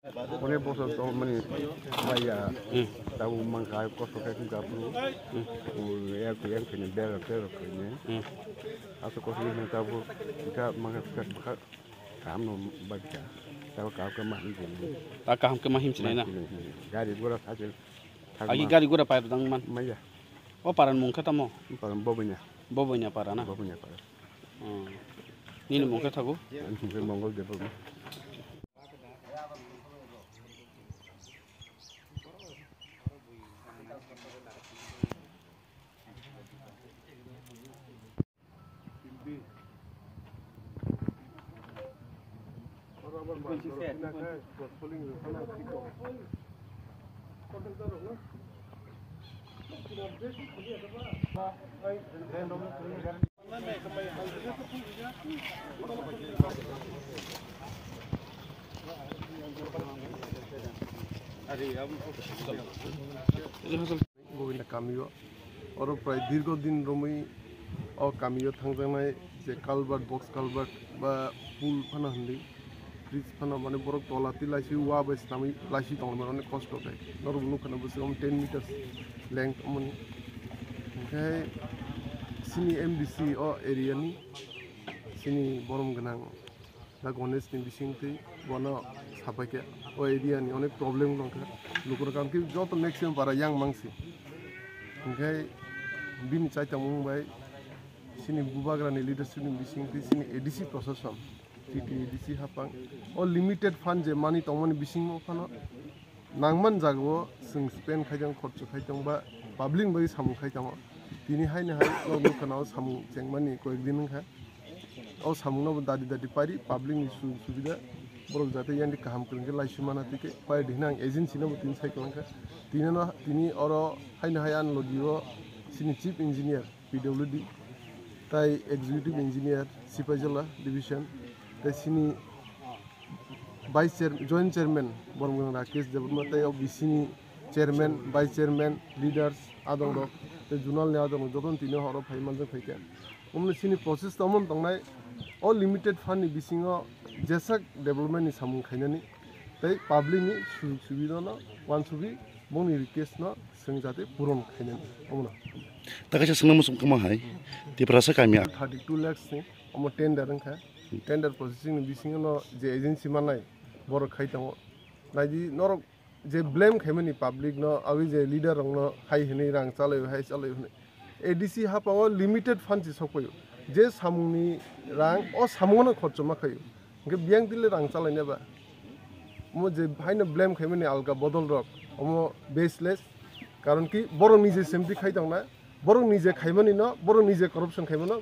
Pone bosok to mani maya tahu mangkai kosok kayak gapu ya yang kena bela kene atau kosok ini tahu kita mangkai kamu baca tahu kau kemana ini tak kamu kemana sini na gari gua saja lagi gari gua apa itu dang man maya oh paran mungkin tamu paran bobonya parana bobonya ini mungkin tahu mungkin mongol deh bobo Govind कामियो और प्राय दीर्घ दिन रमै और कामियो थांजानाय जे कालबार बक्स कालबार बा पुल फाना हन्दी bridge फाना माने बरक तलाति लाइसि वा बाय सामि लाइसि दं माने कष्ट जाय नरम लुखना बसम 10 मिटार्स लेंथ अमनि ओमफ्राय सिनि एमडीसी अ एरिया नि सिनि बरम गोनां दा गणेश नि बिसिंथि बना साफाके ओ एरिया नि अनेक प्रॉब्लम दंखा लुकुर कामकि जत मैक्सिमम बारा यांग मांगसि ओमफ्राय बिनि चाइता मुंबाय सिनि बुबाग्रानि लीडरशिप नि बिसिंथि सिनि एडीसी प्रशासन टीटी एडीसी हापां ओ लिमिटेड फंड जे मानि तंमनि बिसिंग फानो नांगमान जागो जों स्पेन खायजों खर्च खायजों बा पाब्लिक बाय सामु खायजों दिनि हायनो हाय लुखनाव सामु जेंमानि कयेक दिन खा ओ सामुनाव दादि पारि पाब्लिक नि सुबिदा बरक जाते यांदि काम करके लाइसुमाना तिके पाय दिना एजेंसी न बुतिन साइकलंखा तिनि और हायनो हाय आन लगियो सिनि चीफ इंजीनियर पीडब्ल्यूडी ताई एग्जीक्यूटिव इंजीनियर सिपाइजला डिवीजन ताई सिनि जॉइंट चेयरमैन बरमगन राकेश देवमा ताई बिसिनि चेयरमैन वाइस चेयरमैन लीडर्स आदंग ते जुनाल ने आदंग जतन तिनो हरो फाइमानजों फैके उमने सिनि प्रोसेस तमन तंनाय अ लिमिटेड फंड नि बिसिङाव जेसाक डेभलपमेन्ट नि सामु खायनानि ताई पब्लिक नि सुबिदा न वानसुबि बंनि रिक्वेस्ट न जों जाते पूरन खायनानि अमना ताकासे संना मुसुम कमा हाय तिफ्रासा कामिया 32 लाख नि अम टेंडर अंखा टेंडर प्रोसेसिंग नि बिसिङाव न जे एजेंसी मानाय बर खायताव नायदि नरक जे ब्लेम खायमानि पब्लिक न अबि जे लीडर न हाय हनै रां चालाय हनै एडीसी हापाव लिमिटेड फंड से सफायो जे सामुनि रां अ सामुनो खर्च माखायो के बियां दिले रां चालायनाबा मो जे हायनो ब्लेम खायमानि अलगा बदल रक अम बेसलेस कारण कि बर निजे सेमति खायतांना बर निजे खायमानि न बर निजे करप्शन खायमानो